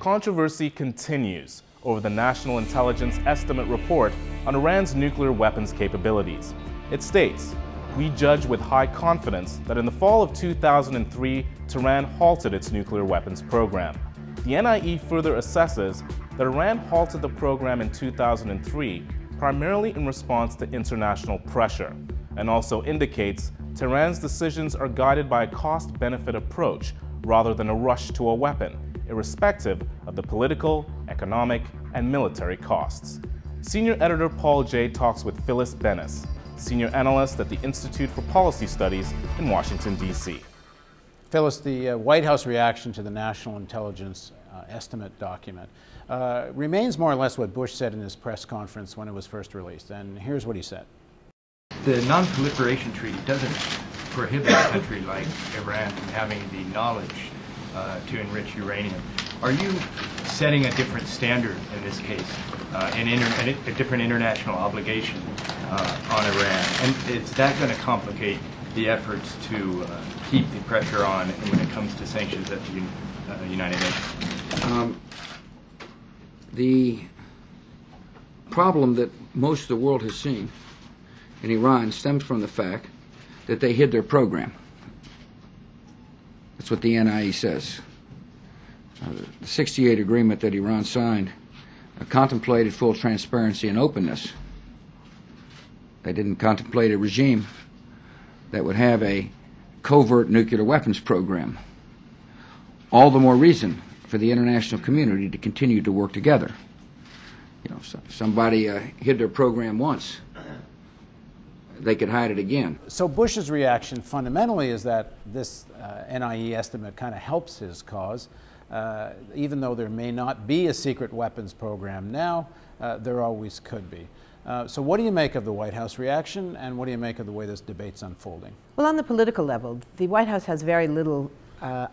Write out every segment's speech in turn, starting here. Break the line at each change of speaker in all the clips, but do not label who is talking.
controversy continues over the National Intelligence Estimate report on Iran's nuclear weapons capabilities. It states, "We judge with high confidence that in the fall of 2003, Tehran halted its nuclear weapons program." The NIE further assesses that Iran halted the program in 2003 primarily in response to international pressure, and also indicates Tehran's decisions are guided by a cost-benefit approach rather than a rush to a weapon, irrespective of the political, economic, and military costs. Senior editor Paul Jay talks with Phyllis Bennis, senior analyst at the Institute for Policy Studies in Washington, D.C.
Phyllis, the White House reaction to the National Intelligence Estimate document remains more or less what Bush said in his press conference when it was first released, and here's what he said.
The non-proliferation treaty doesn't prohibit a country like Iran from having the knowledge to enrich uranium. Are you setting a different standard in this case, a different international obligation on Iran? And is that going to complicate the efforts to keep the pressure on when it comes to sanctions at the United Nations?
The problem that most of the world has seen in Iran stems from the fact that they hid their program. That's what the NIE says. The 68 agreement that Iran signed contemplated full transparency and openness. They didn't contemplate a regime that would have a covert nuclear weapons program. All the more reason for the international community to continue to work together. You know, somebody hid their program once, they could hide it again.
So Bush's reaction fundamentally is that this NIE estimate kind of helps his cause. Even though there may not be a secret weapons program now, there always could be. So what do you make of the White House reaction, and what do you make of the way this debate's unfolding?
Well, on the political level, the White House has very little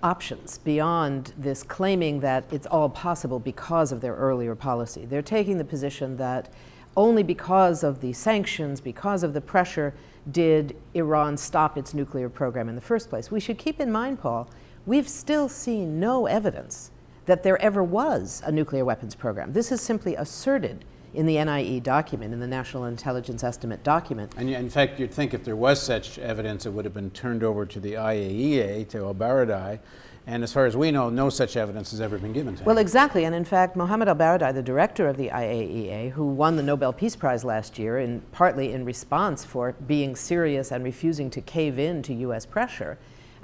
options beyond this claiming that it's all possible because of their earlier policy. They're taking the position that only because of the sanctions, because of the pressure, did Iran stop its nuclear program in the first place. We should keep in mind, Paul, we've still seen no evidence that there ever was a nuclear weapons program. This is simply asserted in the NIE document, in the National Intelligence Estimate document.
And in fact, you'd think if there was such evidence, it would have been turned over to the IAEA, to al-Baradei, and as far as we know, no such evidence has ever been given to him.
Well, exactly, and in fact, Mohammad al-Baradei, the director of the IAEA, who won the Nobel Peace Prize last year, partly in response for being serious and refusing to cave in to U.S. pressure,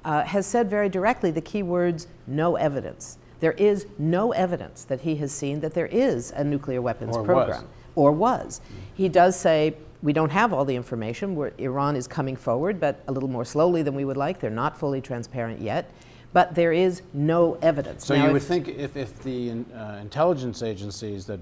has said very directly the key words, no evidence. There is no evidence that he has seen that there is a nuclear weapons program. Or was. He does say, we don't have all the information. Iran is coming forward, but a little more slowly than we would like. They're not fully transparent yet. But there is no evidence.
So now, you would think if the intelligence agencies that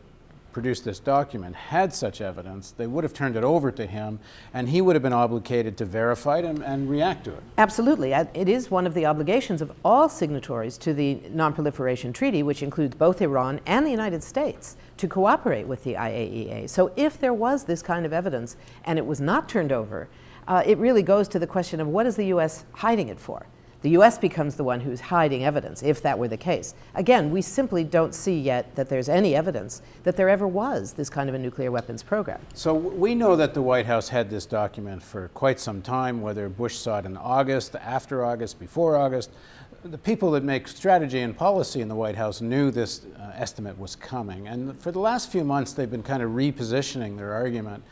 produced this document had such evidence, they would have turned it over to him, and he would have been obligated to verify it and react to it.
Absolutely. It is one of the obligations of all signatories to the Non-Proliferation Treaty, which includes both Iran and the United States, to cooperate with the IAEA. So if there was this kind of evidence and it was not turned over, it really goes to the question of what is the U.S. hiding it for? The U.S. becomes the one who's hiding evidence, if that were the case. Again, we simply don't see yet that there's any evidence that there ever was this kind of a nuclear weapons program.
So we know that the White House had this document for quite some time, whether Bush saw it in August, after August, before August. The people that make strategy and policy in the White House knew this estimate was coming. And for the last few months, they've been kind of repositioning their argument,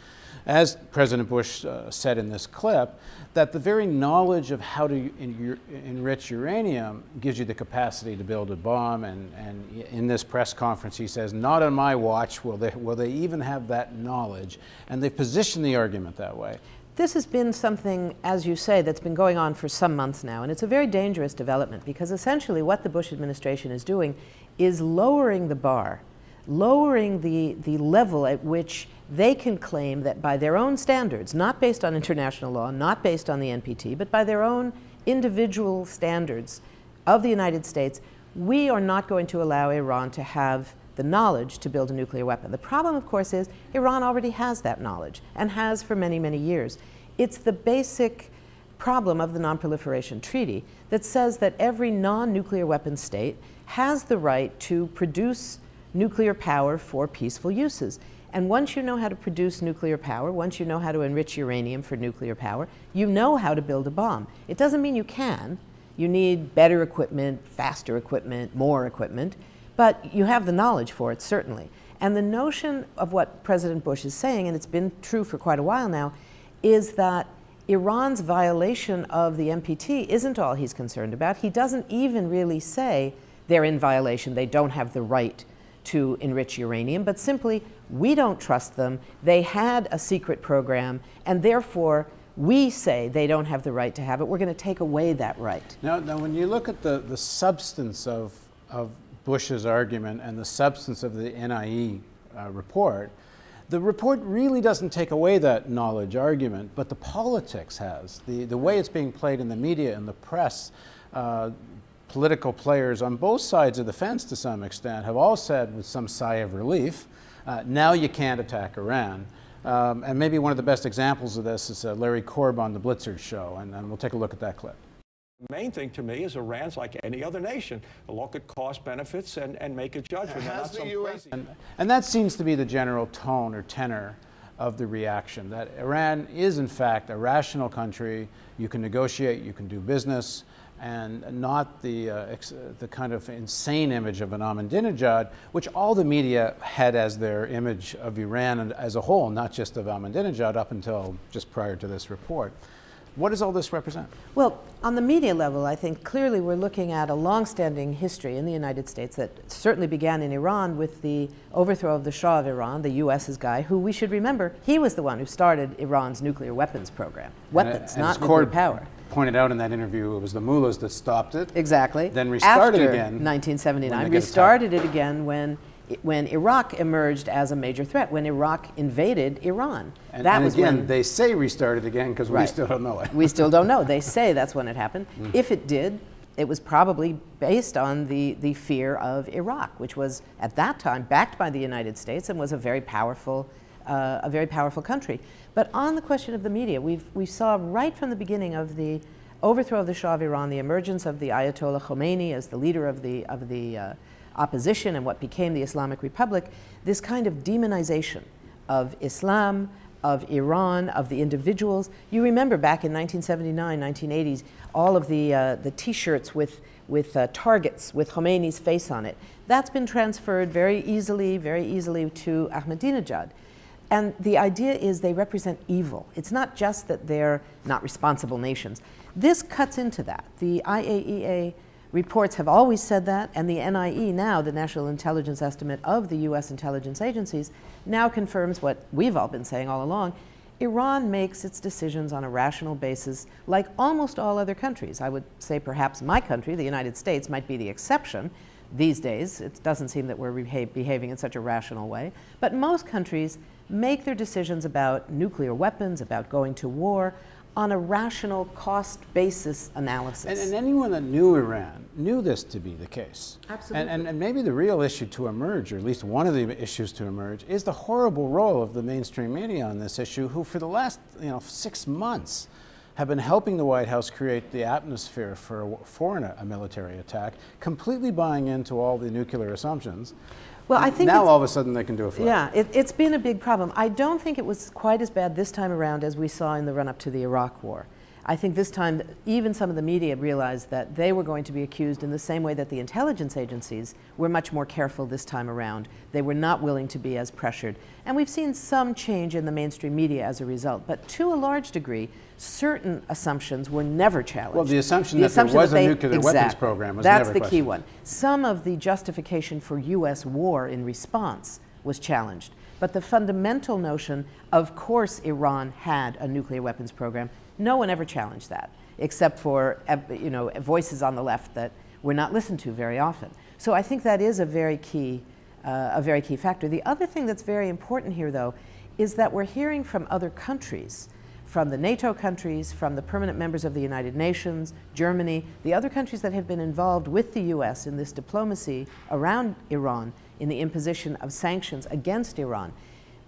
as President Bush said in this clip, that the very knowledge of how to enrich uranium gives you the capacity to build a bomb. And in this press conference, he says, not on my watch will they even have that knowledge. And they position the argument that way.
This has been something, as you say, that's been going on for some months now. And it's a very dangerous development because essentially what the Bush administration is doing is lowering the bar, lowering the level at which they can claim that by their own standards, not based on international law, not based on the NPT, but by their own individual standards of the United States, we are not going to allow Iran to have the knowledge to build a nuclear weapon. The problem, of course, is Iran already has that knowledge and has for many, many years. It's the basic problem of the Non-Proliferation Treaty that says that every non-nuclear weapon state has the right to produce nuclear power for peaceful uses. And once you know how to produce nuclear power, once you know how to enrich uranium for nuclear power, you know how to build a bomb. It doesn't mean you can. You need better equipment, faster equipment, more equipment, but you have the knowledge for it, certainly. And the notion of what President Bush is saying, and it's been true for quite a while now, is that Iran's violation of the NPT isn't all he's concerned about. He doesn't even really say they're in violation, they don't have the right to enrich uranium, but simply, we don't trust them, they had a secret program, and therefore, we say they don't have the right to have it. We're going to take away that right.
Now when you look at the substance of Bush's argument and the substance of the NIE report, the report really doesn't take away that knowledge argument, but the politics has. The way it's being played in the media and the press, political players on both sides of the fence to some extent have all said with some sigh of relief, now you can't attack Iran. And maybe one of the best examples of this is Larry Korb on the Blitzard show, and we'll take a look at that clip.
The main thing to me is Iran's like any other nation. They'll look at cost benefits and make a judgment.
Has the U.S.
And that seems to be the general tone or tenor of the reaction, that Iran is in fact a rational country. You can negotiate, you can do business, and not the kind of insane image of an Ahmadinejad, which all the media had as their image of Iran as a whole, not just of Ahmadinejad up until just prior to this report. What does all this represent?
Well, on the media level, I think clearly we're looking at a long-standing history in the United States that certainly began in Iran with the overthrow of the Shah of Iran, the US's guy, who we should remember, he was the one who started Iran's nuclear weapons program. Weapons, not nuclear power.
Pointed out in that interview, it was the mullahs that stopped it.
Exactly.
Then restarted
After
again.
1979, restarted it again when Iraq emerged as a major threat, when Iraq invaded Iran.
And again, they say restarted again because we still don't know it.
We still don't know. They say that's when it happened. If it did, it was probably based on the fear of Iraq, which was at that time backed by the United States and was a very powerful country. But on the question of the media, we saw right from the beginning of the overthrow of the Shah of Iran, the emergence of the Ayatollah Khomeini as the leader of the opposition and what became the Islamic Republic, this kind of demonization of Islam, of Iran, of the individuals. You remember back in 1979, 1980s, all of the T-shirts with targets with Khomeini's face on it. That's been transferred very easily to Ahmadinejad. And the idea is they represent evil. It's not just that they're not responsible nations. This cuts into that. The IAEA reports have always said that, and the NIE now, the National Intelligence Estimate of the US intelligence agencies, now confirms what we've all been saying all along. Iran makes its decisions on a rational basis like almost all other countries. I would say perhaps my country, the United States, might be the exception these days. It doesn't seem that we're behaving in such a rational way. But most countries make their decisions about nuclear weapons, about going to war, on a rational cost basis analysis.
And anyone that knew Iran knew this to be the case.
Absolutely.
And maybe the real issue to emerge, or at least one of the issues to emerge, is the horrible role of the mainstream media on this issue, who for the last 6 months have been helping the White House create the atmosphere for a military attack, completely buying into all the nuclear assumptions.
Well, I think
now all of a sudden they can do a flight.
Yeah, it's been a big problem. I don't think it was quite as bad this time around as we saw in the run-up to the Iraq War. I think this time even some of the media realized that they were going to be accused in the same way that the intelligence agencies were much more careful this time around. They were not willing to be as pressured. And we've seen some change in the mainstream media as a result. But to a large degree, certain assumptions were never challenged.
Well, the assumption that there was a nuclear weapons program was never questioned.
That's the key one. Some of the justification for U.S. war in response was challenged. But the fundamental notion, of course Iran had a nuclear weapons program, no one ever challenged that, except for voices on the left that were not listened to very often. So I think that is a very key factor. The other thing that's very important here, though, is that we're hearing from other countries, from the NATO countries, from the permanent members of the United Nations, Germany, the other countries that have been involved with the U.S. in this diplomacy around Iran, in the imposition of sanctions against Iran.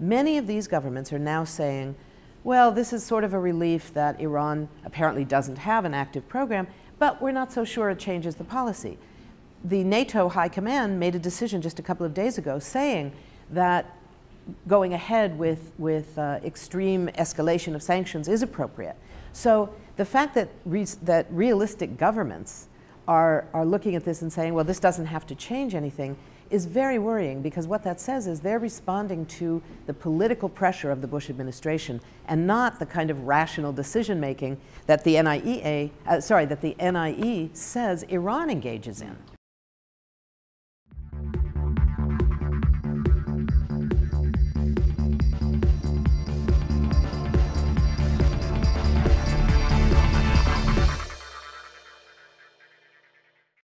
Many of these governments are now saying, well, this is sort of a relief that Iran apparently doesn't have an active program, but we're not so sure it changes the policy. The NATO High Command made a decision just a couple of days ago saying that going ahead with extreme escalation of sanctions is appropriate. So the fact that that realistic governments are looking at this and saying, well, this doesn't have to change anything, is very worrying, because what that says is they're responding to the political pressure of the Bush administration and not the kind of rational decision making that the NIE says Iran engages in.